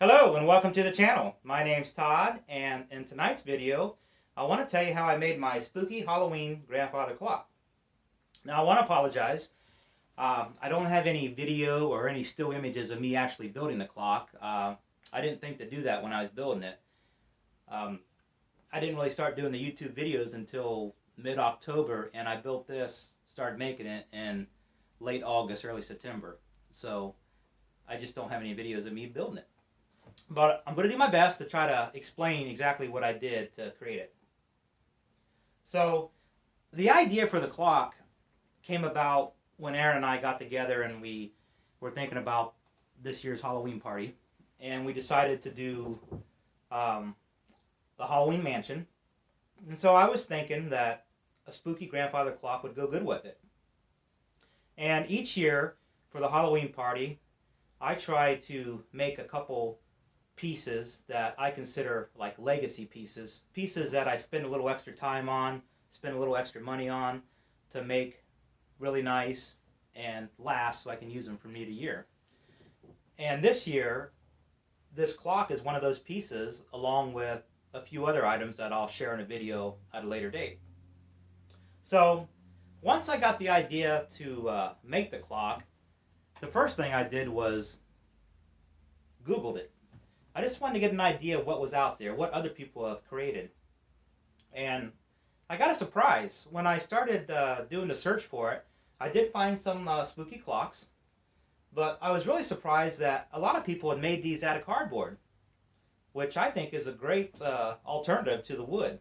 Hello and welcome to the channel. My name's Todd, and in tonight's video I want to tell you how I made my spooky Halloween grandfather clock. Now I want to apologize. I don't have any video or any still images of me actually building the clock. I didn't think to do that when I was building it. I didn't really start doing the YouTube videos until mid-October, and I built this, started making it in late August, early September. So I just don't have any videos of me building it. But I'm going to do my best to try to explain exactly what I did to create it. So the idea for the clock came about when Aaron and I got together and we were thinking about this year's Halloween party. And we decided to do the Halloween mansion. And so I was thinking that a spooky grandfather clock would go good with it. And each year for the Halloween party, I try to make a couple pieces that I consider like legacy pieces, pieces that I spend a little extra time on, spend a little extra money on to make really nice and last so I can use them from year to year. And this year, this clock is one of those pieces along with a few other items that I'll share in a video at a later date. So once I got the idea to make the clock, the first thing I did was Googled it. I just wanted to get an idea of what was out there, what other people have created. And I got a surprise. When I started doing the search for it, I did find some spooky clocks, but I was really surprised that a lot of people had made these out of cardboard, which I think is a great alternative to the wood,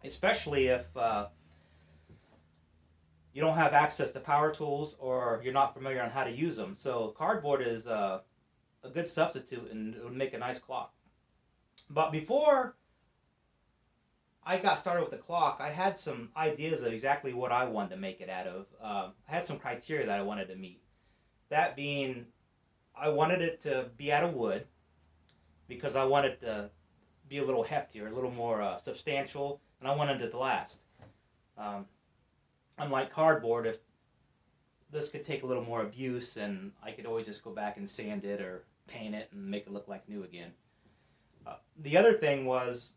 especially if you don't have access to power tools or you're not familiar on how to use them. So cardboard is a good substitute and it would make a nice clock. But before I got started with the clock, I had some ideas of exactly what I wanted to make it out of. I had some criteria that I wanted to meet. That being, I wanted it to be out of wood because I wanted it to be a little heftier, a little more substantial, and I wanted it to last. Unlike cardboard, if this could take a little more abuse, and I could always just go back and sand it or paint it and make it look like new again. The other thing was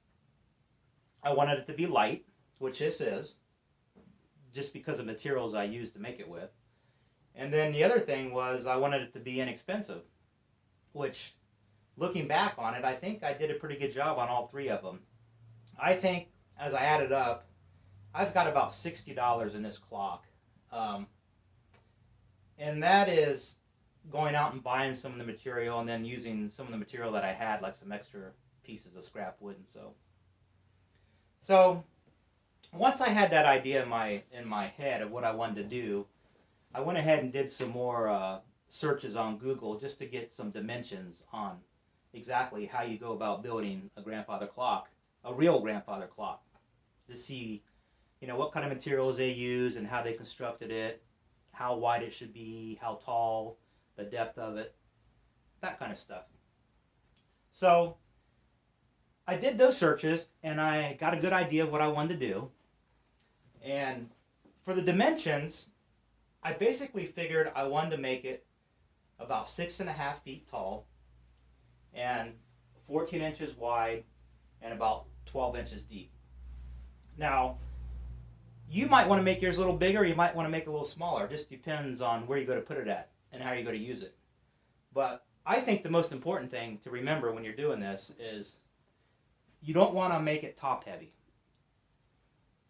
I wanted it to be light, which this is, just because of materials I used to make it with. And then the other thing was I wanted it to be inexpensive, which, looking back on it, I think I did a pretty good job on all three of them. I think, as I added up, I've got about $60 in this clock. And that is going out and buying some of the material and then using some of the material that I had, like some extra pieces of scrap wood and so. So once I had that idea in my head of what I wanted to do, I went ahead and did some more searches on Google just to get some dimensions on exactly how you go about building a grandfather clock, a real grandfather clock, to see, what kind of materials they use and how they constructed it, how wide it should be, how tall, the depth of it, that kind of stuff. So I did those searches and I got a good idea of what I wanted to do. And for the dimensions, I basically figured I wanted to make it about 6.5 feet tall and 14 inches wide and about 12 inches deep. Now, you might want to make yours a little bigger, you might want to make it a little smaller. It just depends on where you're going to put it at and how you're going to use it. But I think the most important thing to remember when you're doing this is you don't want to make it top heavy.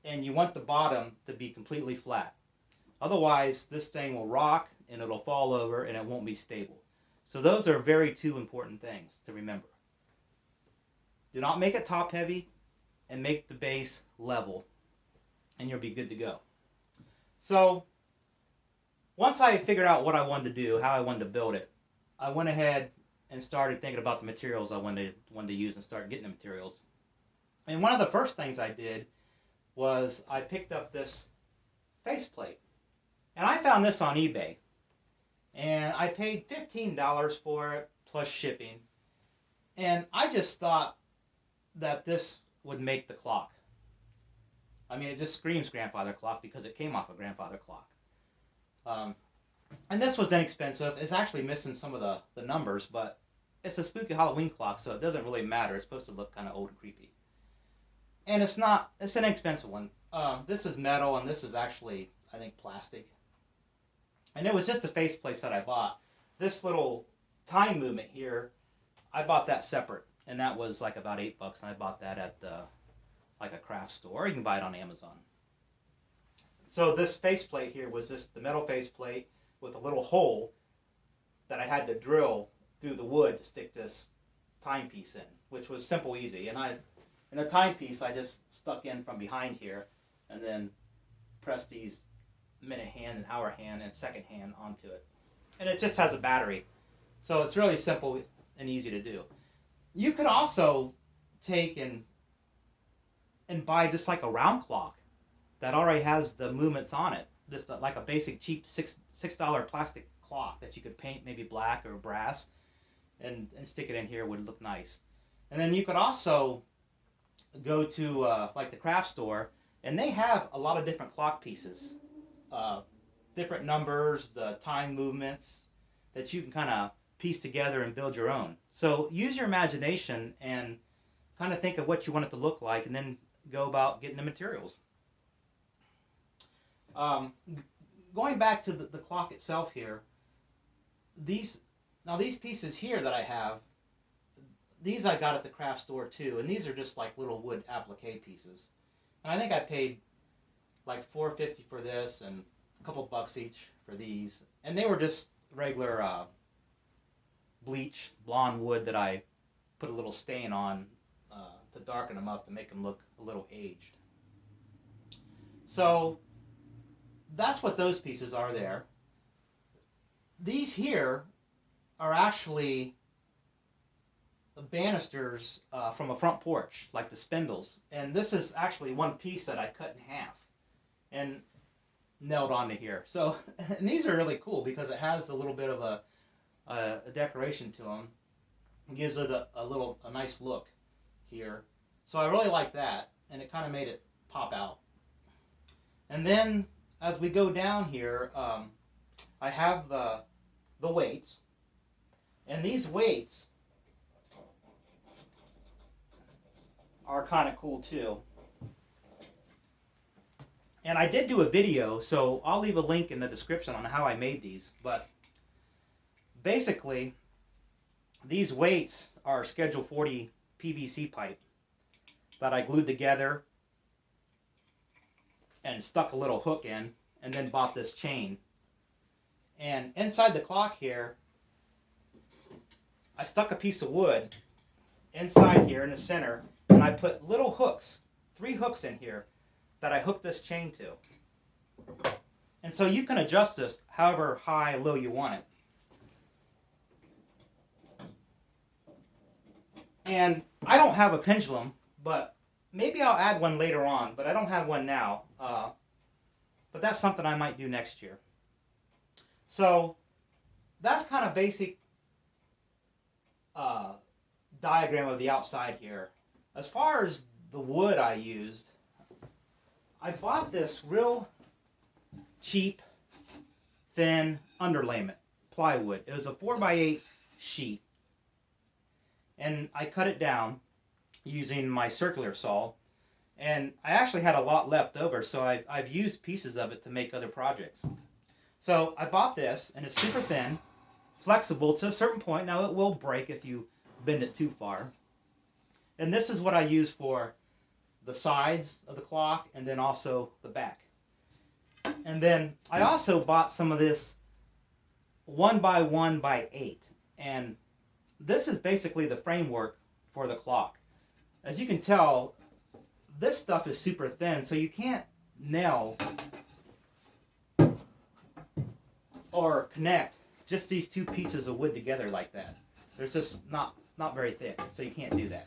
And you want the bottom to be completely flat. Otherwise, this thing will rock and it'll fall over and it won't be stable. So those are two important things to remember. Do not make it top heavy and make the base level, and you'll be good to go. So once I figured out what I wanted to do, how I wanted to build it, I went ahead and started thinking about the materials I wanted to use and start getting the materials. And one of the first things I did was I picked up this faceplate. And I found this on eBay. And I paid $15 for it plus shipping. And I just thought that this would make the clock. I mean, it just screams grandfather clock because it came off a grandfather clock. And this was inexpensive. It's actually missing some of the numbers, but it's a spooky Halloween clock, so it doesn't really matter. It's supposed to look kind of old and creepy. And it's not, it's an expensive one. This is metal, and this is actually, I think, plastic. And it was just a faceplate that I bought. This little time movement here, I bought that separate, and that was like about $8, and I bought that at like a craft store, or you can buy it on Amazon. So this faceplate here was just the metal faceplate with a little hole that I had to drill through the wood to stick this timepiece in, which was simple, easy. And the timepiece I just stuck in from behind here, and then pressed these minute hand and hour hand and second hand onto it. And it just has a battery. So it's really simple and easy to do. You could also take and buy just like a round clock that already has the movements on it. Just like a basic cheap $6 plastic clock that you could paint maybe black or brass and stick it in here. Would look nice. And then you could also go to like the craft store, and they have a lot of different clock pieces. Different numbers, the time movements that you can kind of piece together and build your own. So use your imagination and kind of think of what you want it to look like, and then go about getting the materials. Going back to the clock itself here, these pieces here that I have, these I got at the craft store too, and these are just like little wood applique pieces. And I think I paid like $4.50 for this, and a couple bucks each for these. And they were just regular bleach blonde wood that I put a little stain on to darken them up to make them look a little aged. So that's what those pieces are there. These here are actually the banisters from a front porch, like the spindles. And this is actually one piece that I cut in half and nailed onto here. So, and these are really cool because it has a little bit of a decoration to them. It gives it a nice look here. So I really like that, and it kind of made it pop out. And then as we go down here, I have the weights, and these weights are kind of cool too. And I did do a video, so I'll leave a link in the description on how I made these. But basically, these weights are Schedule 40 PVC pipe that I glued together and stuck a little hook in, and then bought this chain. And inside the clock here, I stuck a piece of wood inside here in the center, and I put little hooks, 3 hooks in here, that I hooked this chain to. And so you can adjust this however high or low you want it. And I don't have a pendulum, but maybe I'll add one later on, but I don't have one now. But that's something I might do next year. So that's kind of basic diagram of the outside here. As far as the wood I used, I bought this real cheap, thin underlayment plywood. It was a 4x8 sheet. And I cut it down using my circular saw. And I actually had a lot left over, so I've used pieces of it to make other projects. So I bought this, and it's super thin, flexible to a certain point. Now it will break if you bend it too far. And this is what I use for the sides of the clock, and then also the back. And then I also bought some of this 1x1x8, and this is basically the framework for the clock. As you can tell, this stuff is super thin, so you can't nail or connect just these 2 pieces of wood together like that. There's just not very thick, so you can't do that.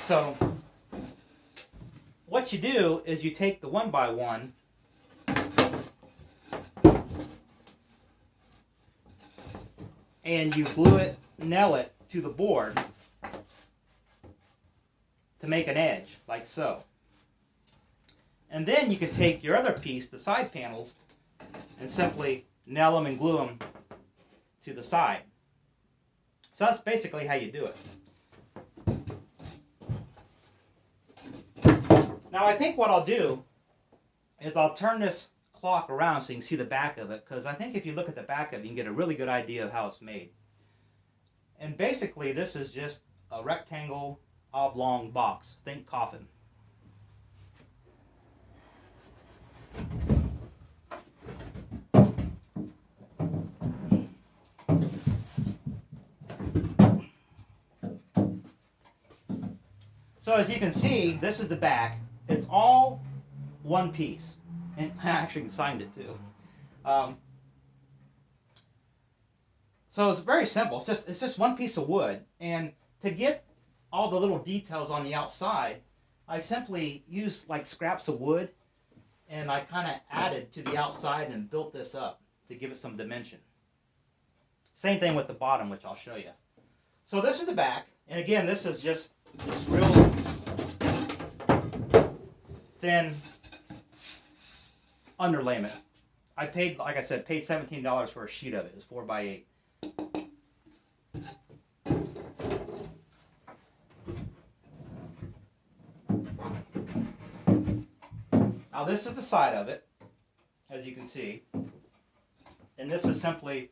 So what you do is you take the 1x1 and you glue it, nail it to the board to make an edge, like so. And then you can take your other piece, the side panels, and simply nail them and glue them to the side. So that's basically how you do it. Now I think what I'll do is I'll turn this clock around so you can see the back of it, because I think if you look at the back of it, you can get a really good idea of how it's made. And basically this is just a rectangle oblong box. Think coffin. So as you can see, this is the back. It's all one piece. And I actually signed it too. So it's very simple. It's just one piece of wood. And to get all the little details on the outside, I simply used like scraps of wood, and I kind of added to the outside and built this up to give it some dimension. Same thing with the bottom, which I'll show you. So this is the back, and again, this is just this real thin underlayment. I paid, like I said, paid $17 for a sheet of it. It's 4x8. Now this is the side of it, as you can see, and this is simply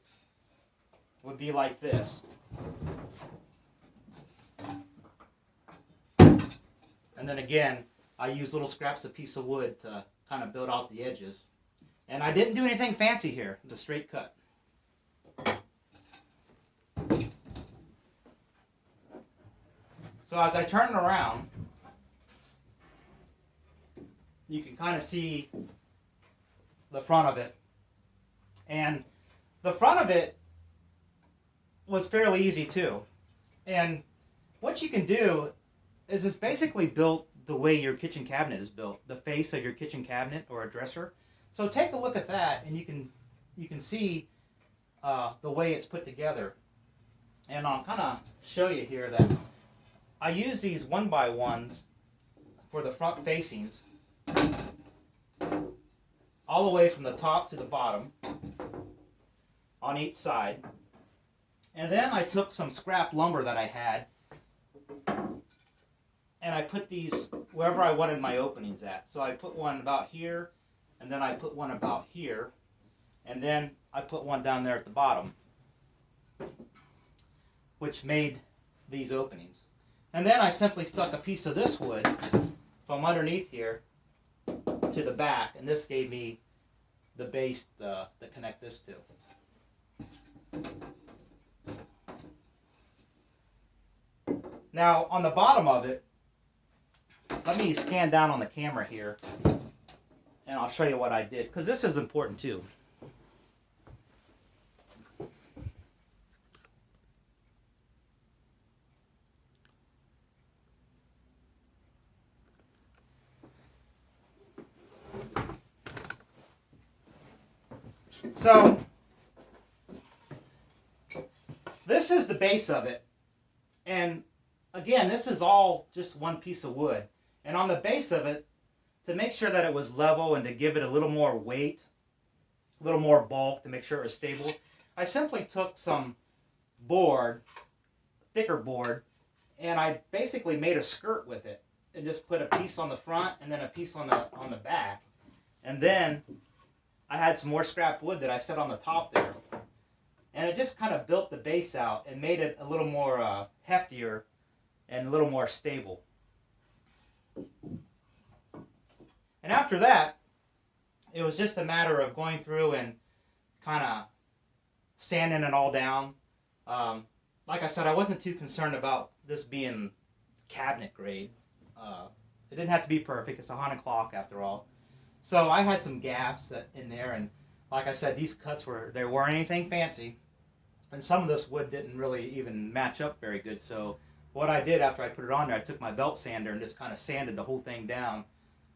would be like this. And then again, I use little scraps of piece of wood to kind of build out the edges. And I didn't do anything fancy here. It's a straight cut. So as I turn it around, you can kind of see the front of it. And the front of it was fairly easy too. And what you can do is it's basically built the way your kitchen cabinet is built, the face of your kitchen cabinet or a dresser. So take a look at that, and you can see the way it's put together. And I'll kind of show you here that I use these 1x1s for the front facings, all the way from the top to the bottom on each side. And then I took some scrap lumber that I had, and I put these wherever I wanted my openings at. So I put one about here, and then I put one about here, and then I put one down there at the bottom, which made these openings. And then I simply stuck a piece of this wood from underneath here to the back, and this gave me the base to connect this to. Now on the bottom of it, let me scan down on the camera here, and I'll show you what I did, because this is important too. So this is the base of it, and again, this is all just one piece of wood. And on the base of it, to make sure that it was level and to give it a little more weight, a little more bulk to make sure it was stable, I simply took some board, thicker board, and I basically made a skirt with it and just put a piece on the front and then a piece on the back. And then I had some more scrap wood that I set on the top there. And it just kind of built the base out and made it a little more heftier and a little more stable. And after that, it was just a matter of going through and kind of sanding it all down. Like I said, I wasn't too concerned about this being cabinet grade. It didn't have to be perfect. It's a haunted clock after all. So I had some gaps in there, and like I said, these cuts weren't anything fancy. And some of this wood didn't really even match up very good. So what I did after I put it on there, I took my belt sander and just kind of sanded the whole thing down.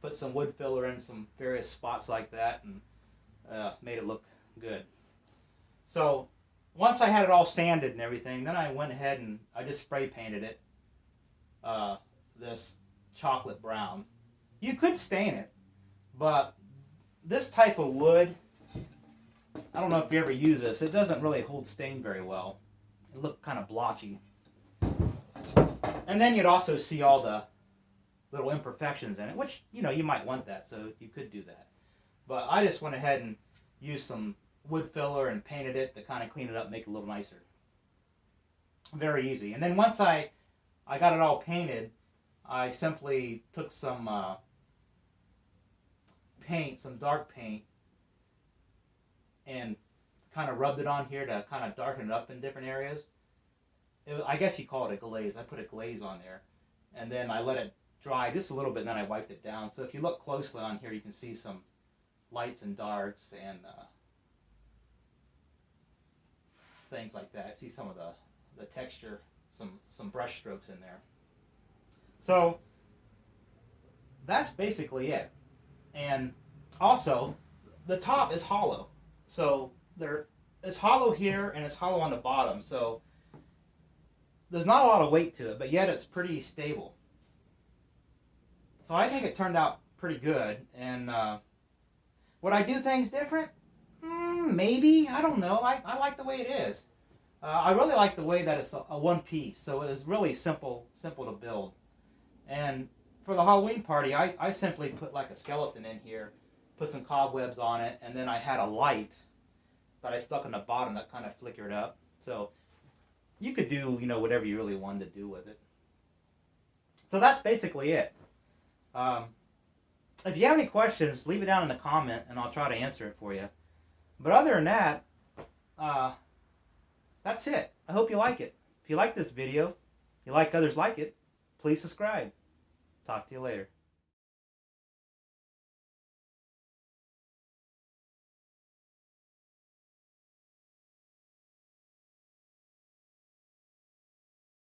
Put some wood filler in some various spots like that, and made it look good. So once I had it all sanded and everything, then I went ahead and I just spray painted it this chocolate brown. You could stain it, but this type of wood, I don't know if you ever use this, it doesn't really hold stain very well. It looked kind of blotchy. And then you'd also see all the little imperfections in it, which, you know, you might want that, so you could do that. But I just went ahead and used some wood filler and painted it to kind of clean it up, make it a little nicer. Very easy. And then once I got it all painted, I simply took some paint, some dark paint, and kind of rubbed it on here to kind of darken it up in different areas. I guess you call it a glaze. I put a glaze on there, and then I let it dry just a little bit, and then I wiped it down. So if you look closely on here, you can see some lights and darks and things like that. See some of the texture, some brush strokes in there. So that's basically it. And also, the top is hollow. So it's hollow here and it's hollow on the bottom. So there's not a lot of weight to it, but yet it's pretty stable. So I think it turned out pretty good. And would I do things different? Maybe. I don't know. I like the way it is. I really like the way that it's a one piece. So it is really simple to build. And for the Halloween party, I simply put like a skeleton in here, put some cobwebs on it, and then I had a light that I stuck on the bottom that kind of flickered up. So you could do, you know, whatever you really wanted to do with it. So that's basically it. If you have any questions, leave it down in the comment and I'll try to answer it for you. But other than that, that's it. I hope you like it. If you like this video, you like others like it, please subscribe. Talk to you later.